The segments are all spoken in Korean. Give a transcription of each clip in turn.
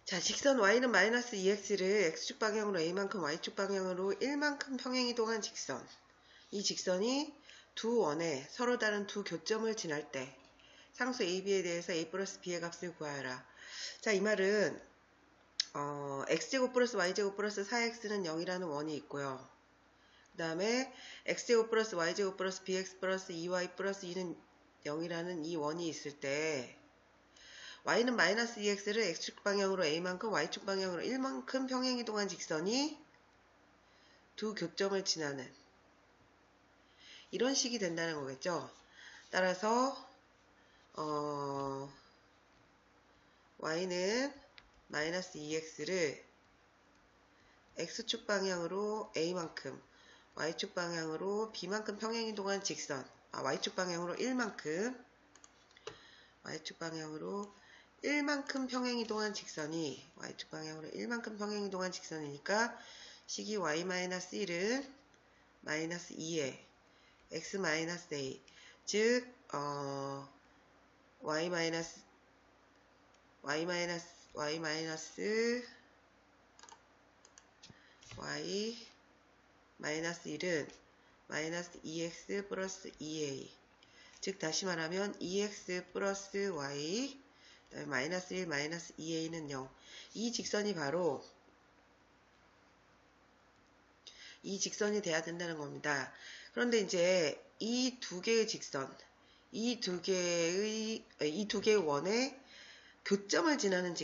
자, 직선 y는 마이너스 2x를 x축 방향으로 a만큼 y축 방향으로 1만큼 평행이동한 직선. 이 직선이 두 원에 서로 다른 두 교점을 지날 때 상수 ab에 대해서 a 플러스 b의 값을 구하여라. 자, 이 말은 x제곱 플러스 y제곱 플러스 4x는 0이라는 원이 있고요. 그 다음에 x제곱 플러스 y제곱 플러스 bx 플러스 2y 플러스 2는 0이라는 이 원이 있을 때 y는 마이너스 2x를 x축 방향으로 a만큼 y축 방향으로 1만큼 평행이동한 직선이 두 교점을 지나는 이런 식이 된다는 거겠죠. 따라서 y는 마이너스 2x를 x축 방향으로 a만큼 y축 방향으로 b만큼 평행이동한 직선, y축 방향으로 1만큼 y축 방향으로 1만큼 평행이동한 직선이 y축 방향으로 1만큼 평행이동한 직선이니까 식이 y-1은 마이너스 2에 x-a 즉 y 마이너스 y 마이너스 1은 마이너스 2x 플러스 2a 즉 다시 말하면 2x 플러스 y 마이너스 1 마이너스 2a는 0. 이 직선이 바로 이 직선이 돼야 된다는 겁니다. 그런데 이제 이 두 개의 직선, 이 두 개의 원의 교점을 지나는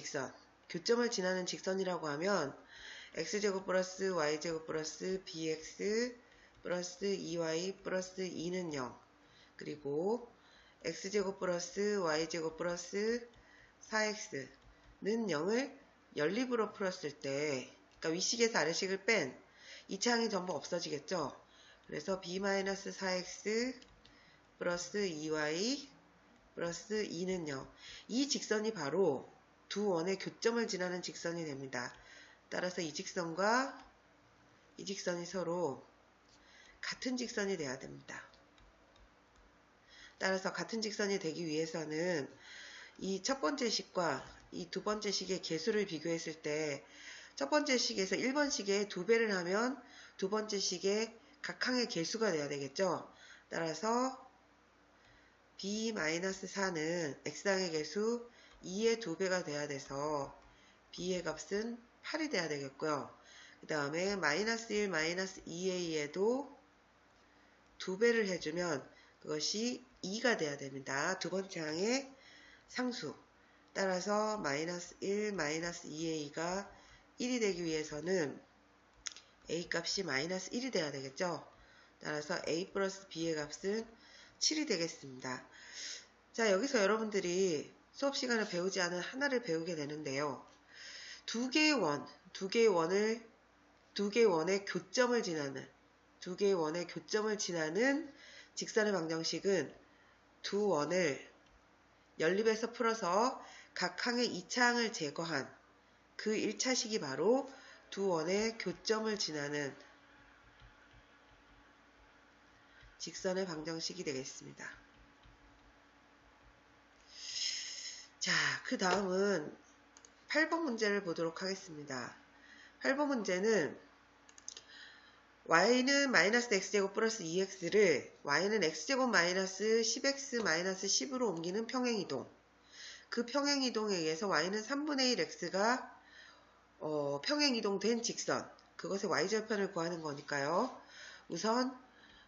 직선이라고 하면 x제곱 플러스 y제곱 플러스 bx 플러스 2y 플러스 2는 0 그리고 x제곱 플러스 y제곱 플러스 4x는 0을 연립으로 풀었을 때 그러니까 위식에서 아래식을 뺀 이 창이 전부 없어지겠죠. 그래서 b-4x 플러스 2y 플러스 2는 0. 이 직선이 바로 두 원의 교점을 지나는 직선이 됩니다. 따라서 이 직선과 이 직선이 서로 같은 직선이 돼야 됩니다. 따라서 같은 직선이 되기 위해서는 이 첫 번째 식과 이 두 번째 식의 개수를 비교했을 때 첫 번째 식에서 1번 식에 2배를 하면 두 번째 식의 각항의 개수가 돼야 되겠죠. 따라서 b-4는 x항의 개수 2의 2배가 돼야 돼서 b의 값은 8이 돼야 되겠고요. 그 다음에 마이너스 1, 마이너스 2a에도 2배를 해주면 그것이 2가 돼야 됩니다. 두 번째 항의 상수. 따라서 마이너스 1, 마이너스 2a가 1이 되기 위해서는 a 값이 마이너스 1이 돼야 되겠죠. 따라서 a 플러스 b의 값은 7이 되겠습니다. 자, 여기서 여러분들이 수업 시간에 배우지 않은 하나를 배우게 되는데요. 두 개의 원의 교점을 지나는 직선의 방정식은 두 원을 연립해서 풀어서 각 항의 2차항을 제거한 그 1차식이 바로 두 원의 교점을 지나는 직선의 방정식이 되겠습니다. 자, 그 다음은 8번 문제를 보도록 하겠습니다. 8번 문제는 y는 마이너스 x제곱 플러스 2x를 y는 x제곱 마이너스 10x 마이너스 10으로 옮기는 평행이동. 그 평행이동에 의해서 y는 3분의 1 x가 평행이동된 직선. 그것의 y절편을 구하는 거니까요. 우선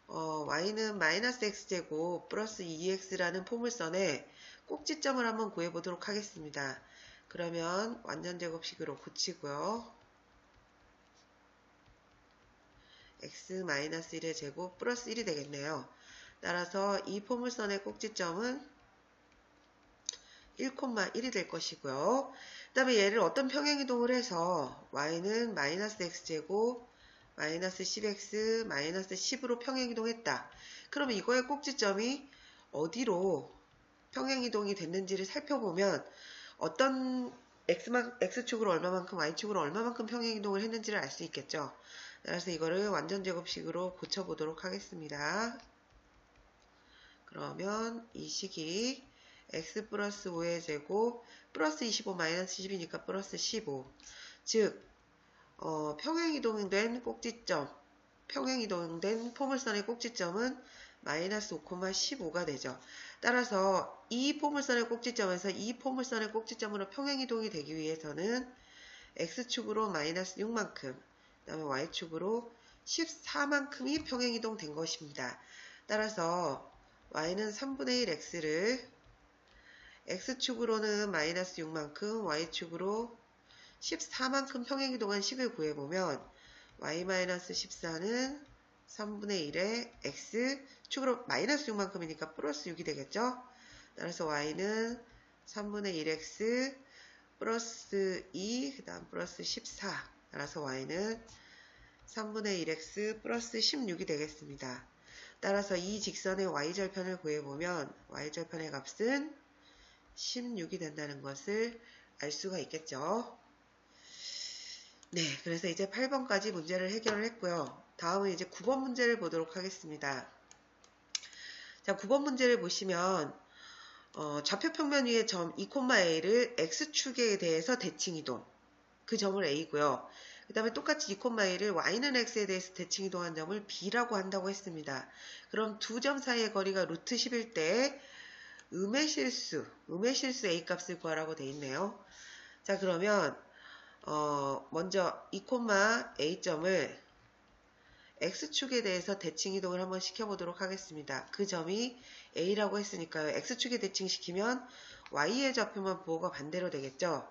y는 마이너스 x제곱 플러스 2x라는 포물선에 꼭지점을 한번 구해보도록 하겠습니다. 그러면 완전제곱식으로 고치고요. x-1의 제곱 플러스 1이 되겠네요. 따라서 이 포물선의 꼭지점은 1,1이 될 것이고요. 그 다음에 얘를 어떤 평행이동을 해서 y는 마이너스 x제곱 마이너스 10x 마이너스 10으로 평행이동했다. 그러면 이거의 꼭지점이 어디로 평행이동이 됐는지를 살펴보면 어떤 x축으로 얼마만큼 y축으로 얼마만큼 평행이동을 했는지를 알 수 있겠죠. 그래서 이거를 완전제곱식으로 고쳐보도록 하겠습니다. 그러면 이 식이 x 플러스 5의 제곱 플러스 25 마이너스 10이니까 플러스 15. 즉 평행이동된 꼭지점, 평행이동된 포물선의 꼭지점은 마이너스 5,15가 되죠. 따라서 이 포물선의 꼭지점에서 이 포물선의 꼭지점으로 평행이동이 되기 위해서는 x축으로 마이너스 6만큼, 그 다음에 y축으로 14만큼이 평행이동 된 것입니다. 따라서 y는 3분의 1 x를 x축으로는 마이너스 6만큼, y축으로 14만큼 평행이동한 식을 구해보면 y-14는 3분의 1에 x축으로 마이너스 6만큼이니까 플러스 6이 되겠죠. 따라서 y는 3분의 1x 플러스 2, 그 다음 플러스 14. 따라서 y는 3분의 1x 플러스 16이 되겠습니다. 따라서 이 직선의 y절편을 구해보면 y절편의 값은 16이 된다는 것을 알 수가 있겠죠. 네, 그래서 이제 8번까지 문제를 해결을 했고요. 다음은 이제 9번 문제를 보도록 하겠습니다. 자, 9번 문제를 보시면 좌표 평면 위의 점 2,a를 x축에 대해서 대칭이동, 그 점을 a고요. 그 다음에 똑같이 2,a를 y는 x에 대해서 대칭이동한 점을 b라고 한다고 했습니다. 그럼 두 점 사이의 거리가 루트 10일 때 음의 실수 a 값을 구하라고 되어 있네요. 자, 그러면 먼저 2,a점을 x축에 대해서 대칭이동을 한번 시켜보도록 하겠습니다. 그 점이 a라고 했으니까요. x축에 대칭시키면 y의 좌표만 부호가 반대로 되겠죠.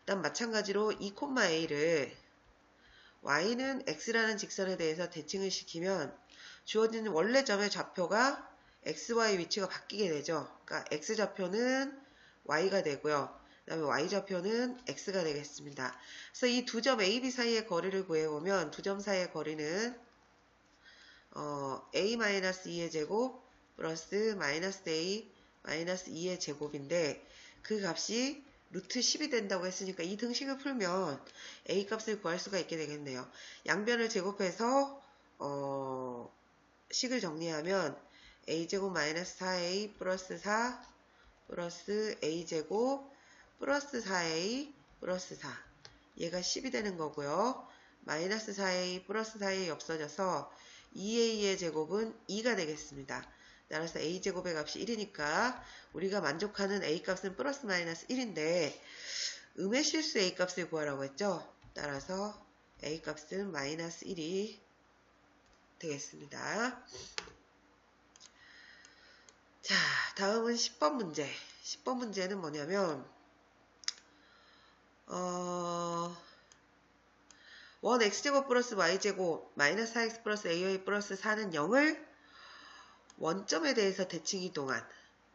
일단 마찬가지로 2,a를 y는 x라는 직선에 대해서 대칭을 시키면 주어진 원래 점의 좌표가 xy 위치가 바뀌게 되죠. 그러니까 x좌표는 y가 되고요. 그 다음에 y좌표는 x가 되겠습니다. 그래서 이 두 점 a, b 사이의 거리를 구해보면 두 점 사이의 거리는 a-2의 제곱 플러스 마이너스 a 마이너스 2의 제곱인데 그 값이 루트 10이 된다고 했으니까 이 등식을 풀면 a 값을 구할 수가 있게 되겠네요. 양변을 제곱해서 식을 정리하면 a제곱 마이너스 4a 플러스 4 플러스 a제곱 플러스 4a 플러스 4 얘가 10이 되는 거고요. 마이너스 4a 플러스 4a 없어져서 2a의 제곱은 2가 되겠습니다. 따라서 a제곱의 값이 1이니까 우리가 만족하는 a값은 플러스 마이너스 1인데 음의 실수 a값을 구하라고 했죠. 따라서 a값은 마이너스 1이 되겠습니다. 자, 다음은 10번 문제. 10번 문제는 뭐냐면 원 x제곱 플러스 y제곱 마이너스 4x 플러스 ay 플러스 4는 0을 원점에 대해서 대칭이동한,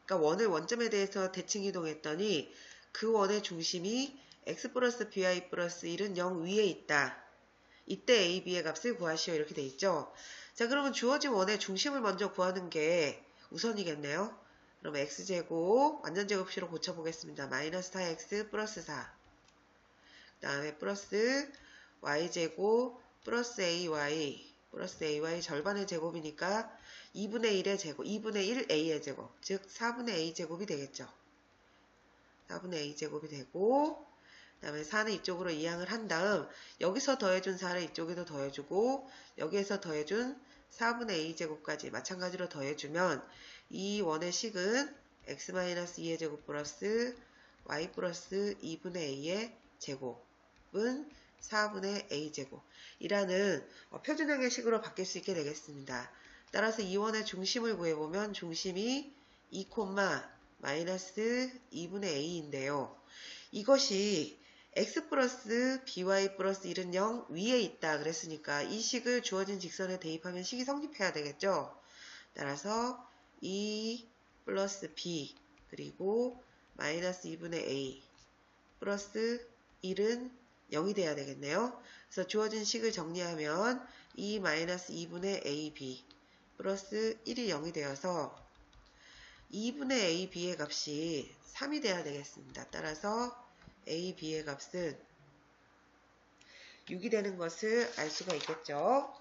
그러니까 원을 원점에 대해서 대칭이동했더니 그 원의 중심이 x 플러스 by 플러스 1은 0 위에 있다. 이때 a, b의 값을 구하시오. 이렇게 돼 있죠. 자, 그러면 주어진 원의 중심을 먼저 구하는 게 우선이겠네요. 그럼 x제곱 완전제곱식으로 고쳐보겠습니다. 마이너스 4x 플러스 4. 그 다음에 플러스 y제곱 플러스 ay 절반의 제곱이니까 2분의 1의 제곱, 2분의 1 a의 제곱, 즉 4분의 a 제곱이 되겠죠. 4분의 a 제곱이 되고 그 다음에 4는 이쪽으로 이항을 한 다음 여기서 더해준 4를 이쪽에도 더해주고 여기에서 더해준 4분의 a 제곱까지 마찬가지로 더해주면 이 원의 식은 x-2의 제곱 플러스 y 플러스 2분의 a의 제곱은 4분의 a제곱 이라는 표준형의 식으로 바뀔 수 있게 되겠습니다. 따라서 이 원의 중심을 구해보면 중심이 2, 마이너스 2분의 a인데요. 이것이 x 플러스 by 플러스 1은 0 위에 있다 그랬으니까 이 식을 주어진 직선에 대입하면 식이 성립해야 되겠죠. 따라서 2 플러스 b 그리고 마이너스 2분의 a 플러스 1은 0이 돼야 되겠네요. 그래서 주어진 식을 정리하면 2 마이너스 2분의 ab 플러스 1이 0이 되어서 2분의 ab의 값이 3이 돼야 되겠습니다. 따라서 ab의 값은 6이 되는 것을 알 수가 있겠죠.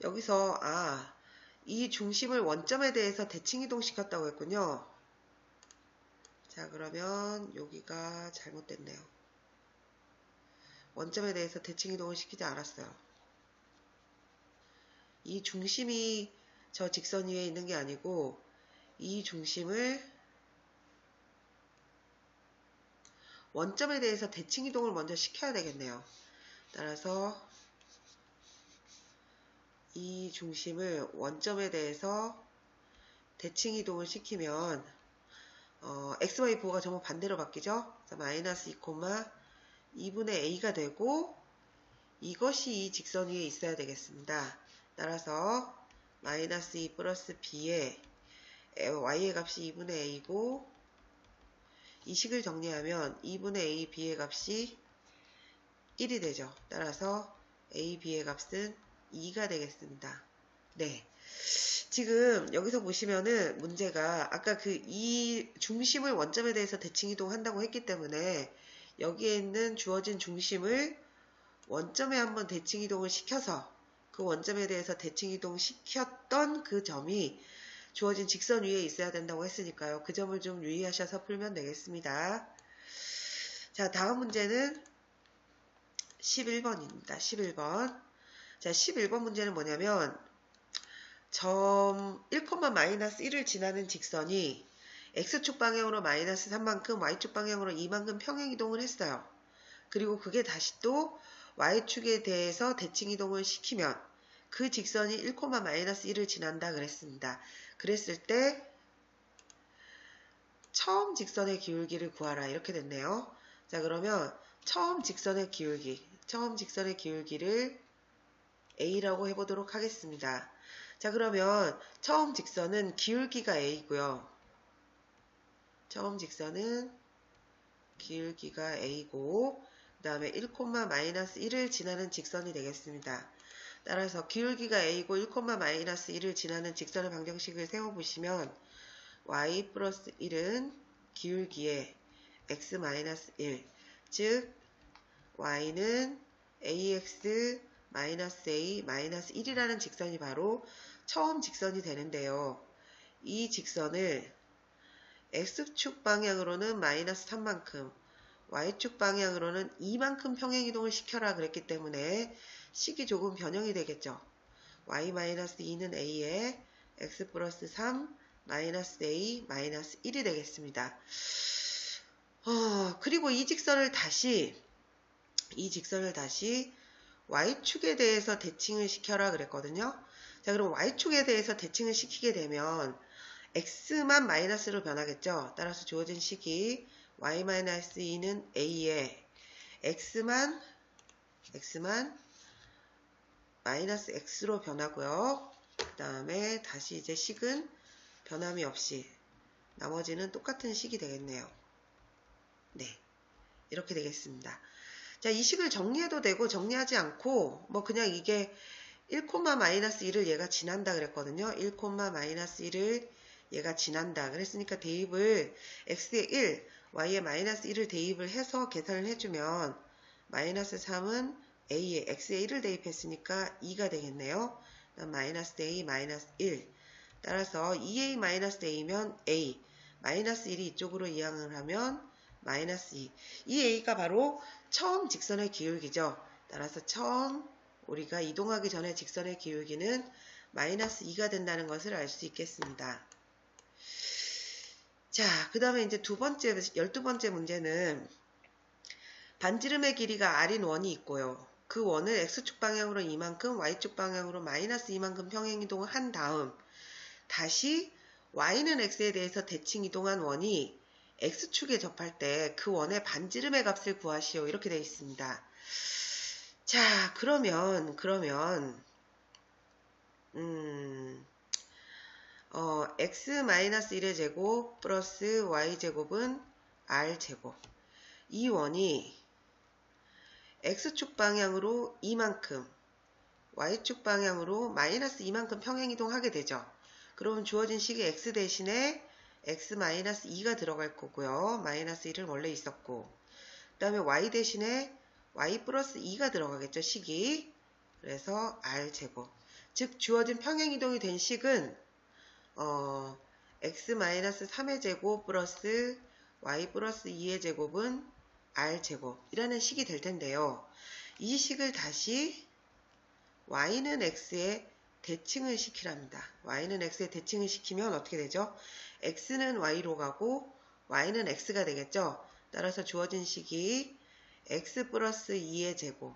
여기서 이 중심을 원점에 대해서 대칭 이동시켰다고 했군요. 자, 그러면 여기가 잘못됐네요. 원점에 대해서 대칭 이동을 시키지 않았어요. 이 중심이 저 직선 위에 있는 게 아니고 이 중심을 원점에 대해서 대칭 이동을 먼저 시켜야 되겠네요. 따라서 이 중심을 원점에 대해서 대칭 이동을 시키면 XY 부호가 전부 반대로 바뀌죠. 마이너스 2, 2분의 A가 되고 이것이 이 직선 위에 있어야 되겠습니다. 따라서 마이너스 2 플러스 B에 Y의 값이 2분의 A고 이 식을 정리하면 2분의 A, B의 값이 1이 되죠. 따라서 A, B의 값은 2가 되겠습니다. 네. 지금 여기서 보시면은 문제가 아까 이 중심을 원점에 대해서 대칭 이동한다고 했기 때문에 여기에 있는 주어진 중심을 원점에 한번 대칭 이동을 시켜서 그 원점에 대해서 대칭 이동 시켰던 그 점이 주어진 직선 위에 있어야 된다고 했으니까요. 그 점을 좀 유의하셔서 풀면 되겠습니다. 자, 다음 문제는 11번입니다. 11번. 자, 11번 문제는 뭐냐면 점 1,-1을 지나는 직선이 X축 방향으로 마이너스 3만큼, Y축 방향으로 2만큼 평행이동을 했어요. 그리고 그게 다시 또 Y축에 대해서 대칭 이동을 시키면 그 직선이 1,-1을 지난다 그랬습니다. 그랬을 때 처음 직선의 기울기를 구하라 이렇게 됐네요. 자, 그러면 처음 직선의 기울기를 A라고 해보도록 하겠습니다. 자, 그러면 처음 직선은 기울기가 A고요. 처음 직선은 기울기가 A고 그 다음에 1,-1을 지나는 직선이 되겠습니다. 따라서 기울기가 A고 1,-1을 지나는 직선의 방정식을 세워보시면 Y 플러스 1은 기울기에 X-1, 즉 Y는 AX 마이너스 A 마이너스 1이라는 직선이 바로 처음 직선이 되는데요. 이 직선을 X축 방향으로는 마이너스 3만큼, Y축 방향으로는 2만큼 평행이동을 시켜라 그랬기 때문에 식이 조금 변형이 되겠죠. Y 마이너스 2는 A에 X 플러스 3 마이너스 A 마이너스 1이 되겠습니다. 그리고 이 직선을 다시 Y축에 대해서 대칭을 시켜라 그랬거든요. 자, 그럼 Y축에 대해서 대칭을 시키게 되면 X만 마이너스로 변하겠죠. 따라서 주어진 식이 Y-2는 A에 X만 마이너스 X로 변하고요. 그 다음에 다시 이제 식은 변함이 없이 나머지는 똑같은 식이 되겠네요. 네, 이렇게 되겠습니다. 자, 이 식을 정리해도 되고 정리하지 않고 뭐 그냥 이게 1,-1을 얘가 지난다 그랬거든요. 1,-1을 얘가 지난다 그랬으니까 대입을 x에 1, y에 마이너스 1을 대입을 해서 계산을 해주면 마이너스 3은 a에 x에 1을 대입했으니까 2가 되겠네요. 마이너스 a 마이너스 1 따라서 2a 마이너스 a면 a 마이너스 1이 이쪽으로 이항을 하면 마이너스 2. 이 a가 바로 처음 직선의 기울기죠. 따라서 처음 우리가 이동하기 전에 직선의 기울기는 마이너스 2가 된다는 것을 알 수 있겠습니다. 자, 그 다음에 이제 12번째 문제는 반지름의 길이가 r인 원이 있고요. 그 원을 x축 방향으로 이만큼, y축 방향으로 마이너스 2만큼 평행이동을 한 다음 다시 y는 x에 대해서 대칭 이동한 원이 x축에 접할 때 그 원의 반지름의 값을 구하시오. 이렇게 되어 있습니다. 자, 그러면 x-1의 제곱 플러스 y제곱은 r제곱. 이 원이 x축 방향으로 이만큼, y축 방향으로 마이너스 2만큼 평행이동하게 되죠. 그러면 주어진 식이 x 대신에 x-2가 들어갈 거고요. 마이너스 1은 원래 있었고 그 다음에 y 대신에 y 플러스 2가 들어가겠죠. 식이. 그래서 r제곱. 즉 주어진 평행이동이 된 식은 x-3의 제곱 플러스 y 플러스 2의 제곱은 r제곱이라는 식이 될 텐데요. 이 식을 다시 y는 x에 대칭을 시키랍니다. y는 x에 대칭을 시키면 어떻게 되죠? x는 y로 가고 y는 x가 되겠죠. 따라서 주어진 식이 x 플러스 2의 제곱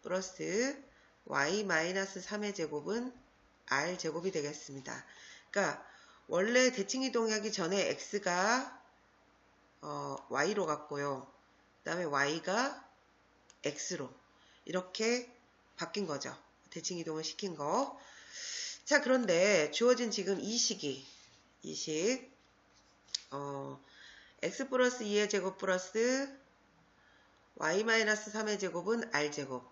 플러스 y 마이너스 3의 제곱은 r제곱이 되겠습니다. 그러니까 원래 대칭이동하기 전에 x가 y로 갔고요. 그 다음에 y가 x로 이렇게 바뀐 거죠. 대칭이동을 시킨 거. 자, 그런데 주어진 지금 이 식 x 플러스 2의 제곱 플러스 y 마이너스 3의 제곱은 r제곱.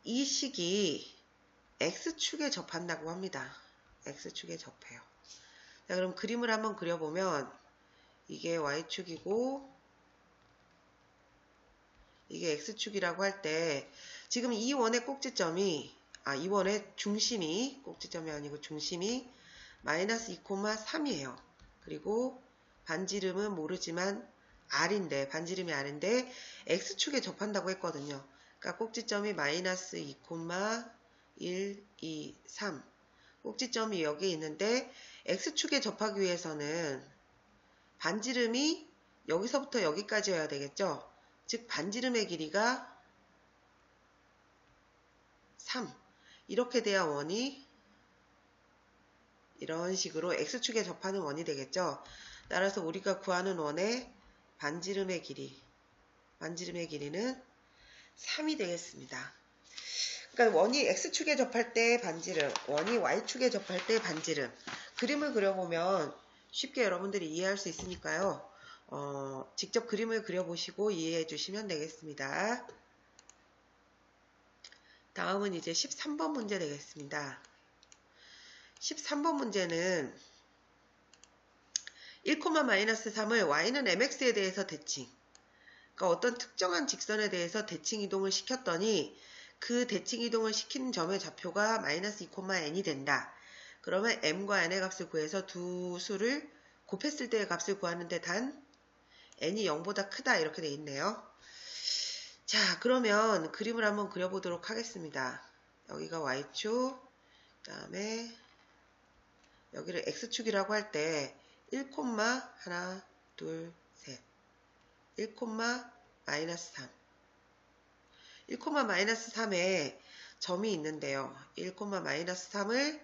이 식이 x축에 접한다고 합니다. x축에 접해요. 자, 그럼 그림을 한번 그려보면 이게 y축이고 이게 x축이라고 할 때 지금 이 원의 꼭지점이 이 원의 중심이 꼭지점이 아니고 중심이 마이너스 2,3이에요. 그리고 반지름은 모르지만 r인데 반지름이 r인데 x축에 접한다고 했거든요. 그러니까 꼭지점이 마이너스 2,1, 2, 3 꼭지점이 여기에 있는데 x축에 접하기 위해서는 반지름이 여기서부터 여기까지여야 되겠죠. 즉 반지름의 길이가 3 이렇게 돼야 원이 이런 식으로 x축에 접하는 원이 되겠죠. 따라서 우리가 구하는 원의 반지름의 길이는 3이 되겠습니다. 그러니까 원이 x축에 접할 때 반지름, 원이 y축에 접할 때 반지름. 그림을 그려보면 쉽게 여러분들이 이해할 수 있으니까요. 직접 그림을 그려보시고 이해해 주시면 되겠습니다. 다음은 이제 13번 문제 되겠습니다. 13번 문제는 1,-3을 y는 mx에 대해서 대칭. 그러니까 어떤 특정한 직선에 대해서 대칭 이동을 시켰더니 그 대칭 이동을 시킨 점의 좌표가 마이너스 2,n이 된다. 그러면 m과 n의 값을 구해서 두 수를 곱했을 때의 값을 구하는데 단 n이 0보다 크다 이렇게 돼 있네요. 자, 그러면 그림을 한번 그려보도록 하겠습니다. 여기가 y축, 그 다음에 여기를 x축이라고 할 때 1, 하나, 둘, 셋 1, 마이너스 3 1, 마이너스 3에 점이 있는데요. 1, 마이너스 3을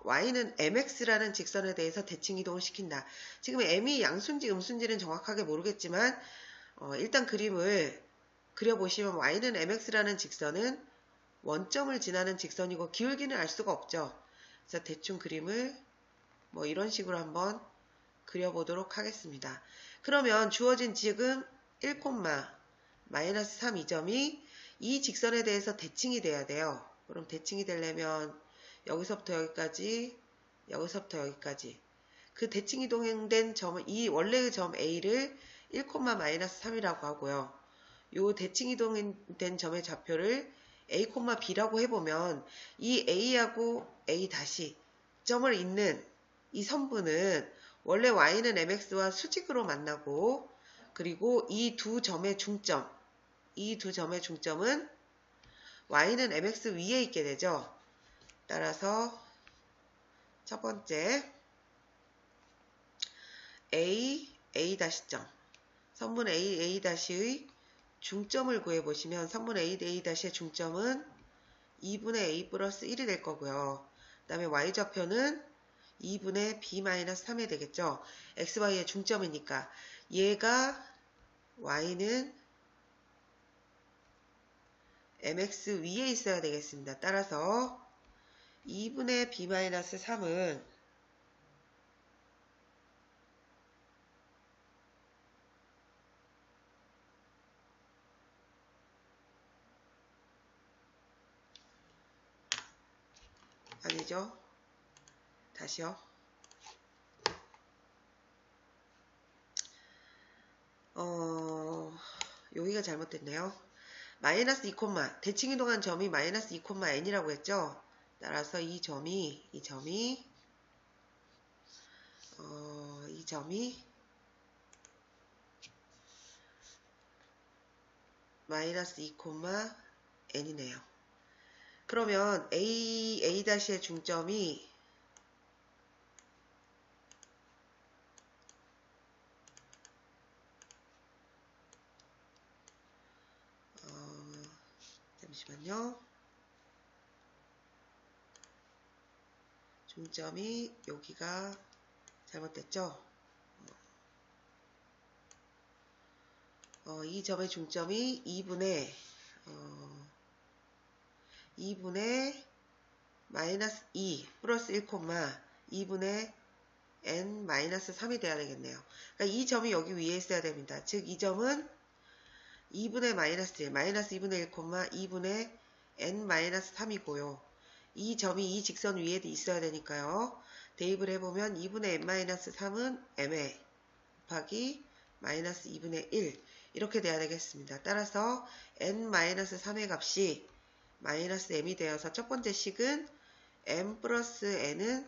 y는 mx라는 직선에 대해서 대칭 이동을 시킨다. 지금 m이 양수인지 음수인지는 정확하게 모르겠지만 일단 그림을 그려보시면 y는 mx라는 직선은 원점을 지나는 직선이고 기울기는 알 수가 없죠. 그래서 대충 그림을 뭐 이런 식으로 한번 그려보도록 하겠습니다. 그러면 주어진 지금 1, 마이너스 3 이 점이 이 직선에 대해서 대칭이 돼야 돼요. 그럼 대칭이 되려면 여기서부터 여기까지, 여기서부터 여기까지. 그 대칭 이동된 점은 이 원래의 점 A를 1, 마이너스 3이라고 하고요. 요 대칭 이동된 점의 좌표를 A, B라고 해보면 이 A하고 A 다시 점을 잇는 이 선분은 원래 y는 mx와 수직으로 만나고 그리고 이 두 점의 중점은 y는 mx 위에 있게 되죠. 따라서 첫 번째 A'점 선분 A''의 중점을 구해보시면 선분 A''의 중점은 2분의 A 플러스 1이 될 거고요. 그 다음에 y좌표는 2분의 b-3이 되겠죠. xy의 중점이니까 얘가 y는 mx 위에 있어야 되겠습니다. 따라서 2분의 b-3은 아니죠. 다시요. 여기가 잘못됐네요. 마이너스 2, 대칭 이동한 점이 마이너스 2, n이라고 했죠. 따라서 이 점이 마이너스 2, n이네요. 그러면 A''의 중점이 잠시만요. 중점이 여기가 잘못됐죠? 이 점의 중점이 2분의 마이너스 2 플러스 1, 2분의 n 마이너스 3이 돼야 되겠네요. 그러니까 이 점이 여기 위에 있어야 됩니다. 즉 이 점은 2분의 마이너스 1, 마이너스 2분의 1, 2분의 n 마이너스 3이고요. 이 점이 이 직선 위에도 있어야 되니까요. 대입을 해보면 2분의 n 마이너스 3은 m에 곱하기 마이너스 2분의 1 이렇게 돼야 되겠습니다. 따라서 n 마이너스 3의 값이 마이너스 m이 되어서 첫 번째 식은 m 플러스 n은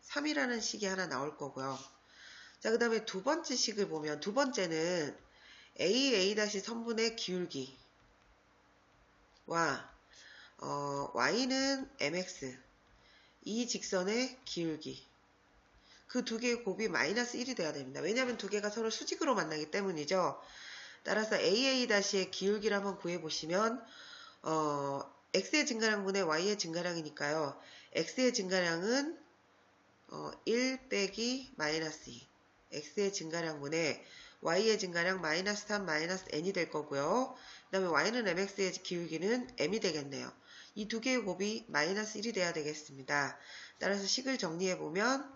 3이라는 식이 하나 나올 거고요. 자, 그 다음에 두 번째 식을 보면 두 번째는 선분의 기울기와 y는 mx 이 직선의 기울기 그 두 개의 곱이 마이너스 1이 돼야 됩니다. 왜냐하면 두 개가 서로 수직으로 만나기 때문이죠. 따라서 a'의 기울기를 한번 구해보시면 x의 증가량분의 y의 증가량이니까요. x의 증가량은 1 빼기 마이너스 2 x의 증가량분의 y의 증가량 마이너스 3 마이너스 n이 될 거고요. 그 다음에 y는 mx의 기울기는 m이 되겠네요. 이 두 개의 곱이 마이너스 1이 돼야 되겠습니다. 따라서 식을 정리해보면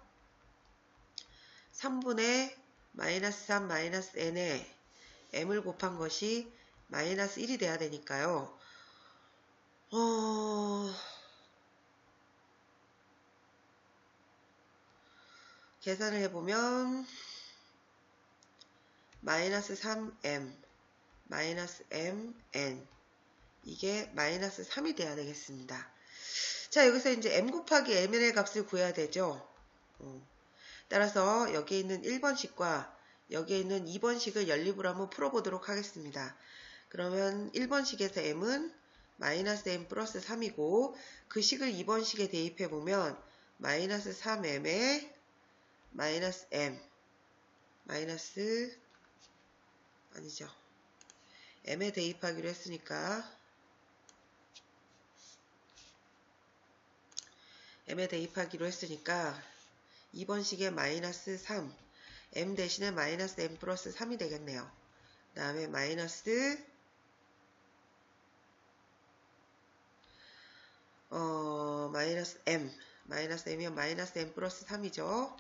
3분의 마이너스 3 마이너스 n에 m을 곱한 것이 마이너스 1이 돼야 되니까요. 계산을 해보면 마이너스 3m 마이너스 mn 이게 마이너스 3이 돼야 되겠습니다. 자, 여기서 이제 m 곱하기 mn의 값을 구해야 되죠. 따라서 여기에 있는 1번식과 여기에 있는 2번식을 연립으로 한번 풀어보도록 하겠습니다. 그러면 1번식에서 m은 마이너스 m 플러스 3이고 그 식을 2번식에 대입해보면 마이너스 3m에 마이너스 m m에 대입하기로 했으니까 m에 대입하기로 했으니까 2번식에 마이너스 3 m 대신에 마이너스 m 플러스 3이 되겠네요. 그 다음에 마이너스 마이너스 m이면 마이너스 m 플러스 3이죠.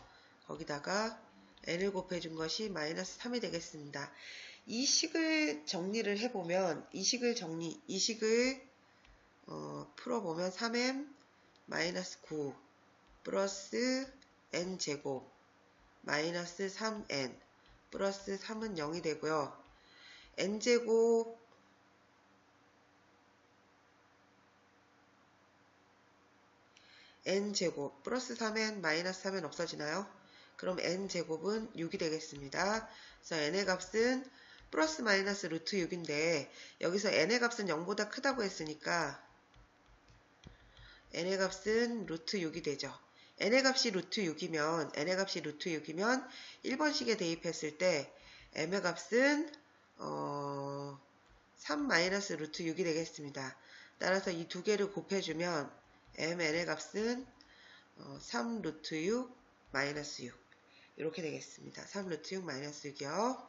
거기다가 n을 곱해준 것이 마이너스 3이 되겠습니다. 이 식을 정리를 해보면 이 식을 풀어보면 3m 마이너스 9 플러스 n제곱 마이너스 3n 플러스 3은 0이 되고요. n제곱 플러스 3n 마이너스 3n 없어지나요? 그럼 n제곱은 6이 되겠습니다. 그래서 n의 값은 플러스 마이너스 루트 6인데 여기서 n의 값은 0보다 크다고 했으니까 n의 값은 루트 6이 되죠. n의 값이 루트 6이면 1번식에 대입했을 때 m의 값은 3 마이너스 루트 6이 되겠습니다. 따라서 이 두 개를 곱해주면 mn의 값은 3 루트 6 마이너스 6 이렇게 되겠습니다. 3 루트 6 마이너스 6이요.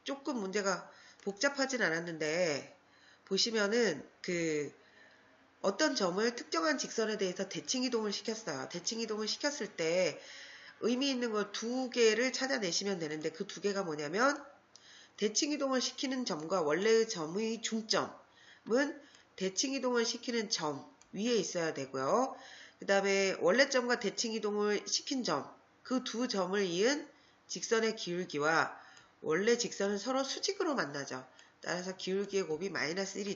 조금 문제가 복잡하진 않았는데 보시면은 어떤 점을 특정한 직선에 대해서 대칭 이동을 시켰어요. 대칭 이동을 시켰을 때 의미 있는 거 두 개를 찾아내시면 되는데 그 두 개가 뭐냐면 대칭 이동을 시키는 점과 원래의 점의 중점은 대칭 이동을 시키는 점 위에 있어야 되고요. 그 다음에 원래 점과 대칭 이동을 시킨 점, 그 두 점을 이은 직선의 기울기와 원래 직선은 서로 수직으로 만나죠. 따라서 기울기의 곱이 마이너스 1이죠.